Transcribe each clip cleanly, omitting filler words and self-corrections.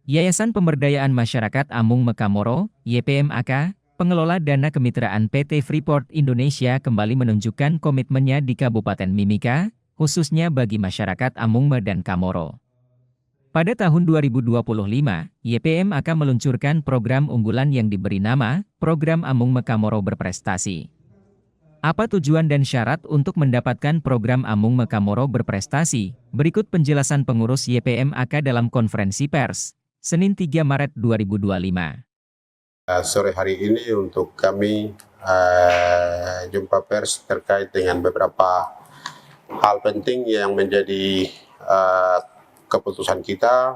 Yayasan Pemberdayaan Masyarakat Amung Mekamoro, YPMAK, pengelola dana kemitraan PT Freeport Indonesia kembali menunjukkan komitmennya di Kabupaten Mimika, khususnya bagi masyarakat Amung dan Kamoro. Pada tahun 2025, YPMAK meluncurkan program unggulan yang diberi nama Program Amung Mekamoro Berprestasi. Apa tujuan dan syarat untuk mendapatkan program Amung Mekamoro Berprestasi? Berikut penjelasan pengurus YPMAK dalam konferensi pers, Senin 3 Maret 2025. Sore hari ini untuk kami jumpa pers terkait dengan beberapa hal penting yang menjadi keputusan kita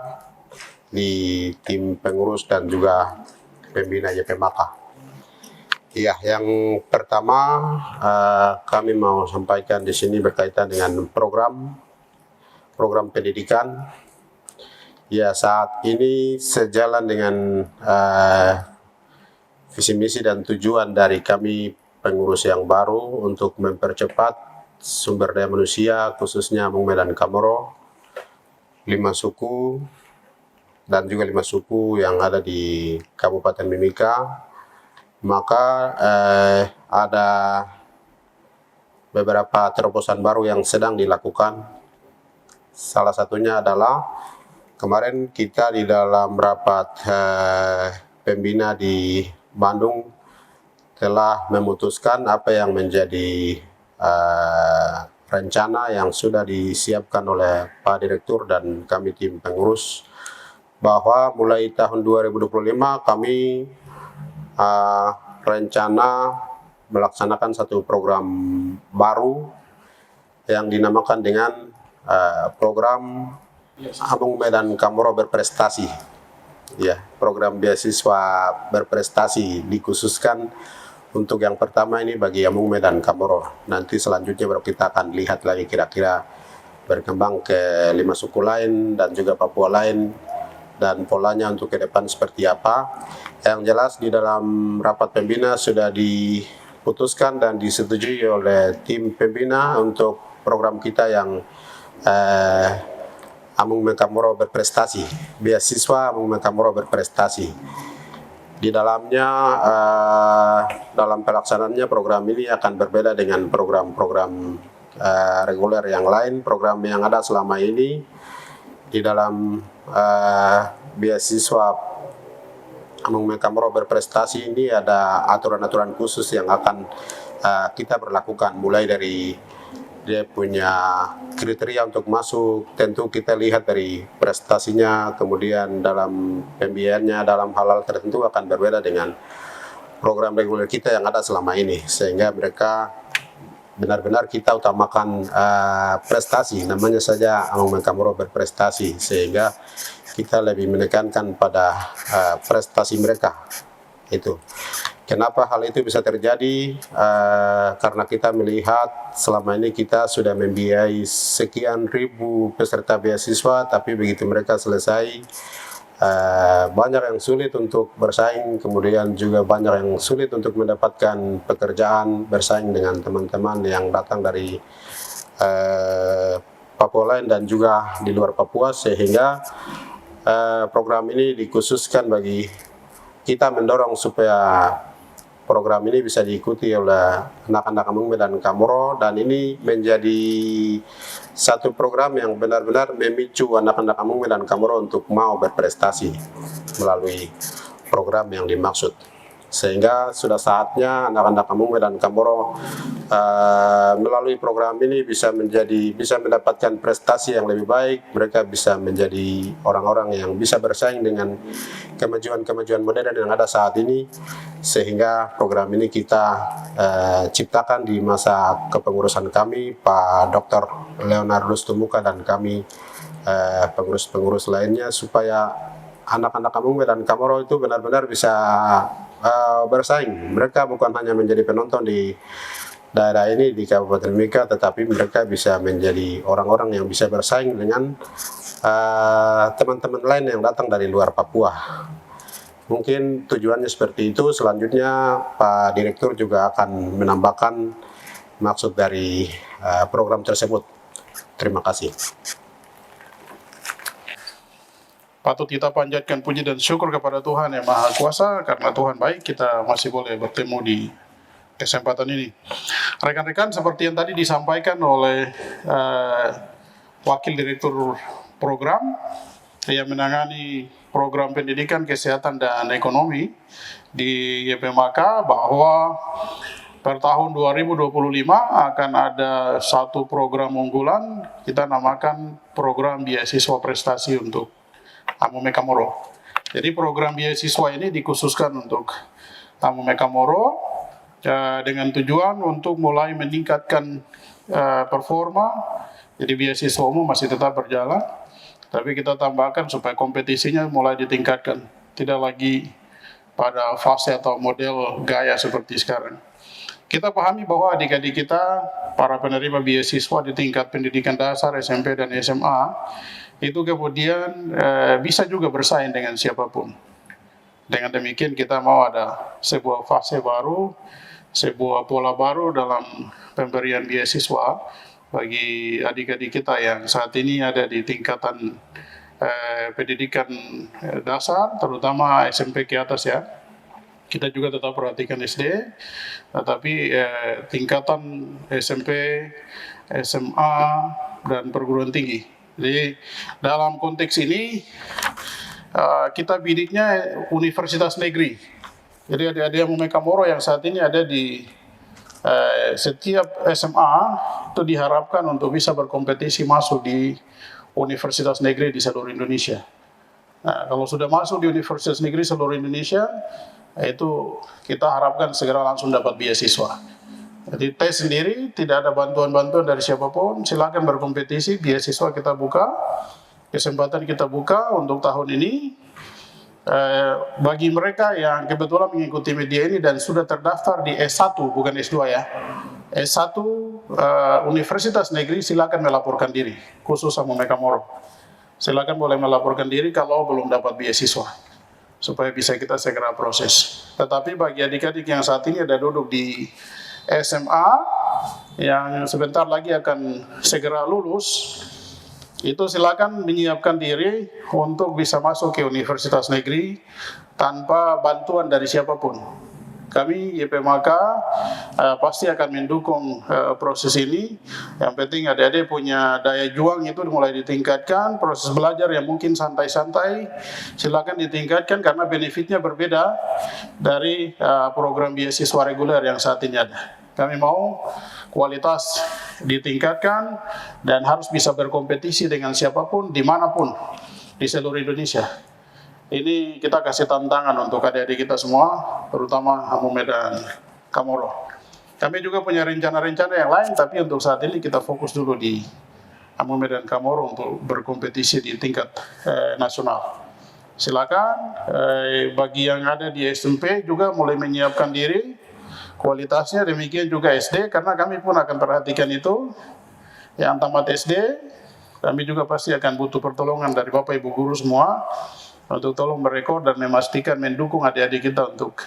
di tim pengurus dan juga pembina YPMAK. Ya, yang pertama kami mau sampaikan di sini berkaitan dengan program pendidikan. Ya, saat ini sejalan dengan visi misi dan tujuan dari kami pengurus yang baru untuk mempercepat sumber daya manusia khususnya Amung dan Kamoro, 5 suku dan juga 5 suku yang ada di Kabupaten Mimika. Maka ada beberapa terobosan baru yang sedang dilakukan. Salah satunya adalah kemarin kita di dalam rapat pembina di Bandung telah memutuskan apa yang menjadi rencana yang sudah disiapkan oleh Pak Direktur dan kami tim pengurus, bahwa mulai tahun 2025 kami rencana melaksanakan satu program baru yang dinamakan dengan program Amung dan Kamoro Berprestasi. Ya, program beasiswa berprestasi dikhususkan untuk yang pertama ini bagi Amung dan Kamoro. Nanti selanjutnya baru kita akan lihat lagi kira-kira berkembang ke 5 suku lain dan juga Papua lain, dan polanya untuk ke depan seperti apa. Yang jelas di dalam rapat pembina sudah diputuskan dan disetujui oleh tim pembina untuk program kita yang Amung Mekamoro Berprestasi, beasiswa Amung Mekamoro Berprestasi. Di dalamnya, dalam pelaksanaannya program ini akan berbeda dengan program-program reguler yang lain. Program yang ada selama ini di dalam beasiswa Amung Mekamoro Berprestasi ini ada aturan-aturan khusus yang akan kita berlakukan, mulai dari dia punya kriteria untuk masuk, tentu kita lihat dari prestasinya, kemudian dalam pembiayaannya, dalam hal-hal tertentu akan berbeda dengan program reguler kita yang ada selama ini, sehingga mereka benar-benar kita utamakan prestasi, namanya saja Amung Mekamoro Berprestasi, sehingga kita lebih menekankan pada prestasi mereka. Itu kenapa hal itu bisa terjadi, karena kita melihat selama ini kita sudah membiayai sekian ribu peserta beasiswa, tapi begitu mereka selesai banyak yang sulit untuk bersaing, kemudian juga banyak yang sulit untuk mendapatkan pekerjaan, bersaing dengan teman-teman yang datang dari Papua lain dan juga di luar Papua, sehingga program ini dikhususkan bagi kita mendorong supaya program ini bisa diikuti oleh anak-anak Amung dan Kamoro, dan ini menjadi satu program yang benar-benar memicu anak-anak Amung dan Kamoro untuk mau berprestasi melalui program yang dimaksud. Sehingga sudah saatnya anak-anak Amung dan Kamoro melalui program ini bisa mendapatkan prestasi yang lebih baik. Mereka bisa menjadi orang-orang yang bisa bersaing dengan kemajuan-kemajuan modern yang ada saat ini, sehingga program ini kita ciptakan di masa kepengurusan kami, Pak Dr. Leonardus Tumuka dan kami pengurus-pengurus lainnya, supaya anak-anak Amung dan Kamoro itu benar-benar bisa bersaing. Mereka bukan hanya menjadi penonton di daerah ini di Kabupaten Mimika, tetapi mereka bisa menjadi orang-orang yang bisa bersaing dengan teman-teman lain yang datang dari luar Papua. Mungkin tujuannya seperti itu. Selanjutnya Pak Direktur juga akan menambahkan maksud dari program tersebut. Terima kasih. patut kita panjatkan puji dan syukur kepada Tuhan Yang Maha Kuasa, karena Tuhan baik, kita masih boleh bertemu di kesempatan ini. Rekan-rekan, seperti yang tadi disampaikan oleh Wakil Direktur Program yang menangani program pendidikan, kesehatan, dan ekonomi di YPMAK, bahwa per tahun 2025 akan ada satu program unggulan, kita namakan program beasiswa prestasi untuk Tamu Mekamoro. Jadi program beasiswa ini dikhususkan untuk Tamu Mekamoro dengan tujuan untuk mulai meningkatkan performa. Jadi beasiswa umum masih tetap berjalan, tapi kita tambahkan supaya kompetisinya mulai ditingkatkan, tidak lagi pada fase atau model gaya seperti sekarang. Kita pahami bahwa adik-adik kita, para penerima beasiswa di tingkat pendidikan dasar, SMP, dan SMA, itu kemudian bisa juga bersaing dengan siapapun. Dengan demikian kita mau ada sebuah fase baru, sebuah pola baru dalam pemberian beasiswa bagi adik-adik kita yang saat ini ada di tingkatan pendidikan dasar, terutama SMP ke atas ya. Kita juga tetap perhatikan SD, tetapi tingkatan SMP, SMA, dan perguruan tinggi. Jadi dalam konteks ini kita bidiknya universitas negeri. Jadi adik-adik Mekamoro yang saat ini ada di setiap SMA itu diharapkan untuk bisa berkompetisi masuk di universitas negeri di seluruh Indonesia. Nah, kalau sudah masuk di universitas negeri seluruh Indonesia, itu kita harapkan segera langsung dapat beasiswa. Jadi tes sendiri, tidak ada bantuan-bantuan dari siapapun, silakan berkompetisi, beasiswa kita buka, kesempatan kita buka untuk tahun ini. Bagi mereka yang kebetulan mengikuti media ini dan sudah terdaftar di S1, bukan S2 ya, S1 Universitas Negeri, silakan melaporkan diri, khusus sama Mekamoro. Silakan boleh melaporkan diri kalau belum dapat beasiswa, supaya bisa kita segera proses. Tetapi bagi adik-adik yang saat ini ada duduk di SMA, yang sebentar lagi akan segera lulus, itu silakan menyiapkan diri untuk bisa masuk ke universitas negeri tanpa bantuan dari siapapun. Kami YPMAK pasti akan mendukung proses ini. Yang penting adik-adik punya daya juang itu mulai ditingkatkan. Proses belajar yang mungkin santai-santai silakan ditingkatkan, karena benefitnya berbeda dari program beasiswa reguler yang saat ini ada. Kami mau kualitas ditingkatkan dan harus bisa berkompetisi dengan siapapun, dimanapun di seluruh Indonesia. Ini kita kasih tantangan untuk adik-adik kita semua, terutama Hamume dan Kamoro. Kami juga punya rencana-rencana yang lain, tapi untuk saat ini kita fokus dulu di Hamume dan Kamoro untuk berkompetisi di tingkat nasional. Silakan bagi yang ada di SMP juga mulai menyiapkan diri, kualitasnya demikian juga SD, karena kami pun akan perhatikan itu. Yang tamat SD, kami juga pasti akan butuh pertolongan dari Bapak Ibu guru semua, untuk tolong merekor dan memastikan mendukung adik-adik kita untuk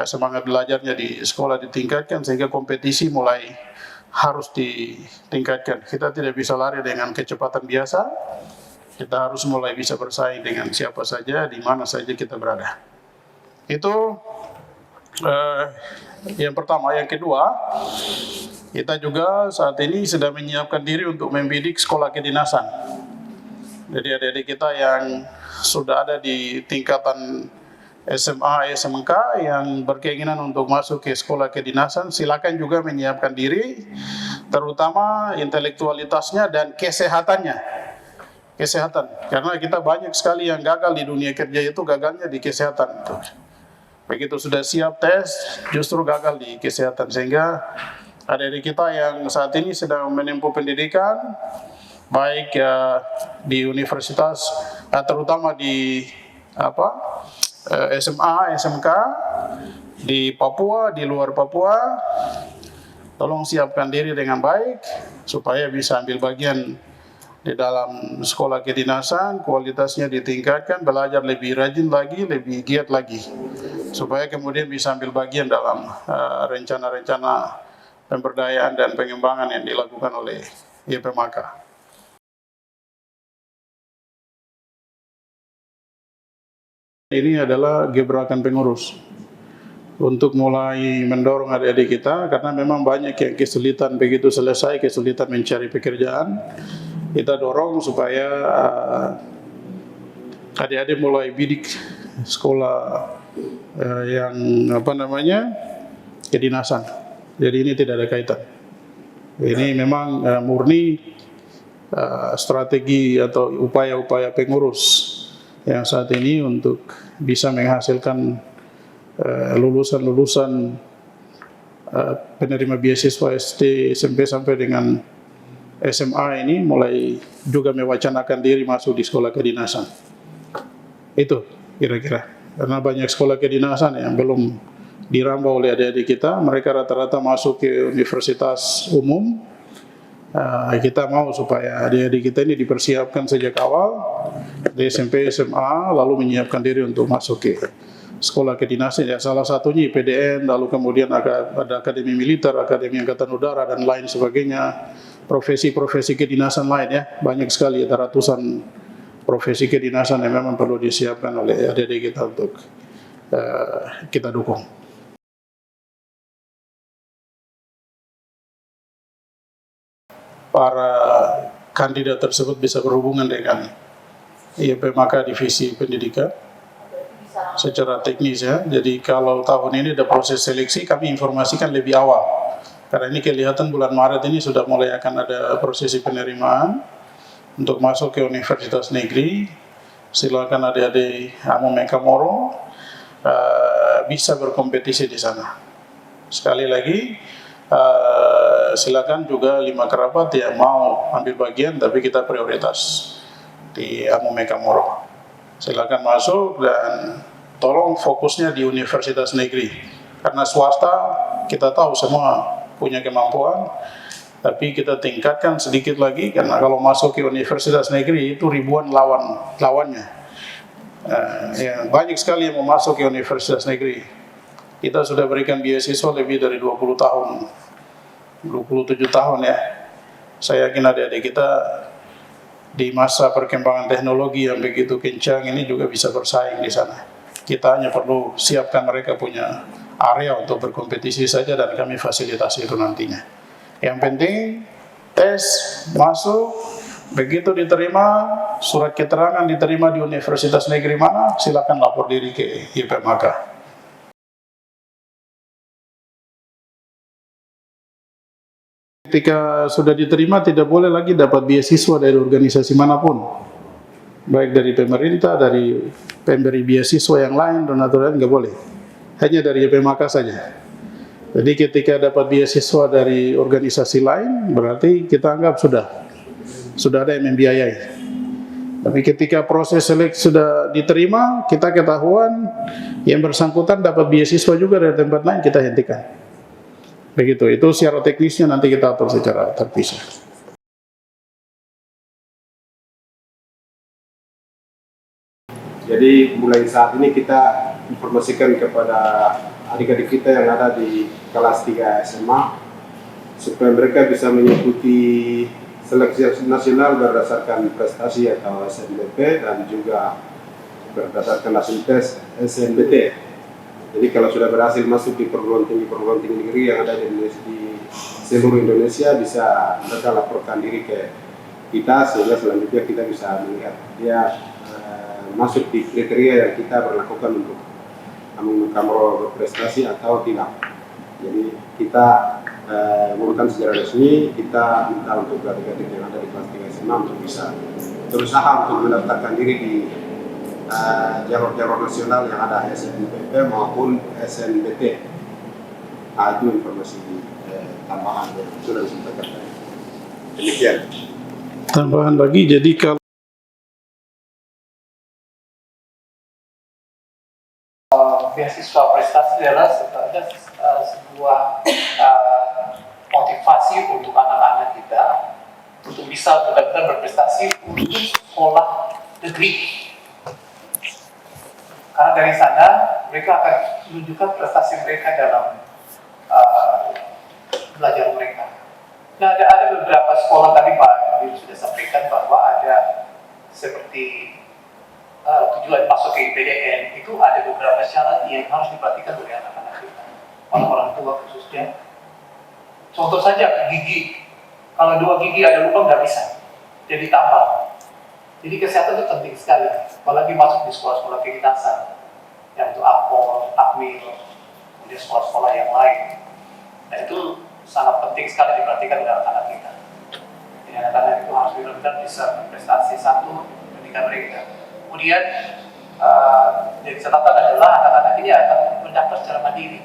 semangat belajarnya di sekolah ditingkatkan, sehingga kompetisi mulai harus ditingkatkan. Kita tidak bisa lari dengan kecepatan biasa, kita harus mulai bisa bersaing dengan siapa saja, di mana saja kita berada. Itu yang pertama. Yang kedua, kita juga saat ini sedang menyiapkan diri untuk membidik sekolah kedinasan. Jadi adik-adik kita yang sudah ada di tingkatan SMA, SMK yang berkeinginan untuk masuk ke sekolah kedinasan, silakan juga menyiapkan diri, terutama intelektualitasnya dan kesehatannya. Kesehatan, karena kita banyak sekali yang gagal di dunia kerja, itu gagalnya di kesehatan. Begitu sudah siap tes, justru gagal di kesehatan. Sehingga adik-adik kita yang saat ini sedang menempuh pendidikan, baik di universitas, terutama di SMA, SMK, di Papua, di luar Papua, tolong siapkan diri dengan baik, supaya bisa ambil bagian di dalam sekolah kedinasan, kualitasnya ditingkatkan, belajar lebih rajin lagi, lebih giat lagi, supaya kemudian bisa ambil bagian dalam rencana-rencana pemberdayaan dan pengembangan yang dilakukan oleh YPMAK. Ini adalah gebrakan pengurus untuk mulai mendorong adik-adik kita, karena memang banyak yang kesulitan begitu selesai, kesulitan mencari pekerjaan. Kita dorong supaya adik-adik mulai bidik sekolah yang kedinasan. Jadi ini tidak ada kaitan. Ini memang murni strategi atau upaya-upaya pengurus yang saat ini untuk bisa menghasilkan lulusan-lulusan penerima beasiswa SD, SMP sampai dengan SMA ini mulai juga mewacanakan diri masuk di sekolah kedinasan. Itu kira-kira. Karena banyak sekolah kedinasan yang belum dirambah oleh adik-adik kita, mereka rata-rata masuk ke universitas umum. Kita mau supaya adik-adik kita ini dipersiapkan sejak awal di SMP, SMA, lalu menyiapkan diri untuk masuk ke sekolah kedinasan. Ya, salah satunya IPDN, lalu kemudian ada akademi militer, akademi angkatan udara dan lain sebagainya, profesi-profesi kedinasan lain ya, banyak sekali, ada ratusan profesi kedinasan yang memang perlu disiapkan oleh adik-adik kita untuk kita dukung. Para kandidat tersebut bisa berhubungan dengan IPMK Divisi Pendidikan secara teknis ya. Jadi kalau tahun ini ada proses seleksi, kami informasikan lebih awal. Karena ini kelihatan bulan Maret ini sudah mulai akan ada prosesi penerimaan untuk masuk ke universitas negeri. Silakan adik-adik Amung Mekamoro bisa berkompetisi di sana. Sekali lagi, silakan juga 5 kerabat yang mau ambil bagian, tapi kita prioritas di Amung Mekamoro. Silakan masuk dan tolong fokusnya di universitas negeri. Karena swasta kita tahu semua punya kemampuan, tapi kita tingkatkan sedikit lagi, karena kalau masuk ke universitas negeri itu ribuan lawannya. Ya, banyak sekali yang mau masuk ke universitas negeri. Kita sudah berikan beasiswa lebih dari 20 tahun, 27 tahun ya. Saya yakin adik-adik kita di masa perkembangan teknologi yang begitu kencang ini juga bisa bersaing di sana. Kita hanya perlu siapkan mereka punya area untuk berkompetisi saja, dan kami fasilitasi itu nantinya. Yang penting tes masuk, begitu diterima, surat keterangan diterima di universitas negeri mana, silakan lapor diri ke IPMK. Ketika sudah diterima, tidak boleh lagi dapat beasiswa dari organisasi manapun, baik dari pemerintah, dari pemberi beasiswa yang lain, donatur lain, nggak boleh. Hanya dari IPMK saja. Jadi ketika dapat beasiswa dari organisasi lain, berarti kita anggap sudah ada yang membiayai. Tapi ketika proses seleksi sudah diterima, kita ketahuan yang bersangkutan dapat beasiswa juga dari tempat lain, kita hentikan. Begitu, itu secara teknisnya nanti kita atur secara terpisah. Jadi mulai saat ini kita informasikan kepada adik-adik kita yang ada di kelas 3 SMA supaya mereka bisa mengikuti seleksi nasional berdasarkan prestasi atau SNBP dan juga berdasarkan hasil tes SNBT. Jadi kalau sudah berhasil masuk di perguruan tinggi negeri yang ada di seluruh Indonesia, bisa mereka laporkan diri ke kita, sehingga selanjutnya kita bisa melihat dia masuk di kriteria yang kita berlakukan untuk Amung Mekamoro berprestasi atau tidak. Jadi kita menggunakan secara resmi, kita minta untuk adik-adik yang ada di kelas 3 SMA untuk bisa berusaha untuk mendaftarkan diri di jalur-jalur nasional yang ada SNBP maupun SNBT. Itu informasi tambahan yang sudah disampaikan tadi. Demikian. Tambahan lagi, jadi kalau beasiswa prestasi adalah sebenarnya sebuah motivasi untuk anak-anak kita untuk bisa benar-benar berprestasi untuk sekolah negeri. Karena dari sana mereka akan menunjukkan prestasi mereka dalam belajar mereka. Nah, ada beberapa sekolah tadi Pak Bill sudah sampaikan bahwa ada seperti tujuan masuk ke IPDN itu ada beberapa syarat yang harus diperhatikan oleh anak-anak kita, orang tua khususnya. Contoh saja gigi, kalau 2 gigi ada lubang nggak bisa, jadi tambah. Jadi kesehatan itu penting sekali, apalagi masuk di sekolah-sekolah kedinasan, yang itu Akpol, Akmil, kemudian sekolah-sekolah yang lain. Dan itu sangat penting sekali diperhatikan oleh anak-anak kita. Jadi anak-anak itu harus benar-benar bisa berprestasi satu pendidikan mereka. Kemudian jadi catatan adalah anak-anak ini akan mendaftar secara mandiri.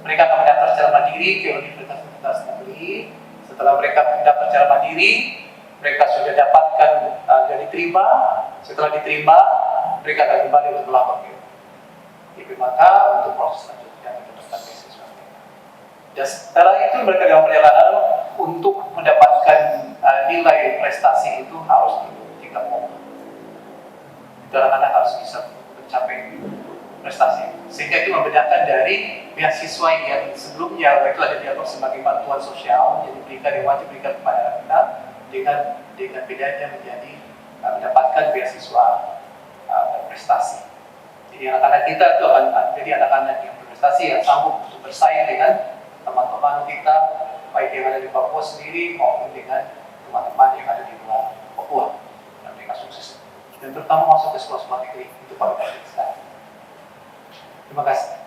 Mereka akan mendaftar secara mandiri ke universitas negeri. Setelah mereka mendaftar secara mandiri, mereka sudah dapatkan dan diterima. Setelah diterima, mereka akan kembali untuk melapor ke IPMK untuk proses selanjutnya mendapatkan beasiswa. Dan setelah itu mereka dalam perjalanan untuk mendapatkan nilai prestasi itu harus di 3 poin. Itu anak-anak harus bisa mencapai prestasi. Sehingga itu membedakan dari beasiswa yang sebelumnya itu ada diatur sebagai bantuan sosial, jadi yang wajib diberikan kepada kita, dengan bedanya menjadi mendapatkan beasiswa berprestasi. Jadi anak-anak kita itu akan jadi anak-anak yang berprestasi, yang sanggup untuk bersaing dengan teman-teman kita, baik yang ada di Papua sendiri maupun dengan teman-teman yang ada di luar Papua, dan mereka sukses. Dan terutama masuk ke sekolah-sekolah negeri, itu paling penting sekali. Terima kasih.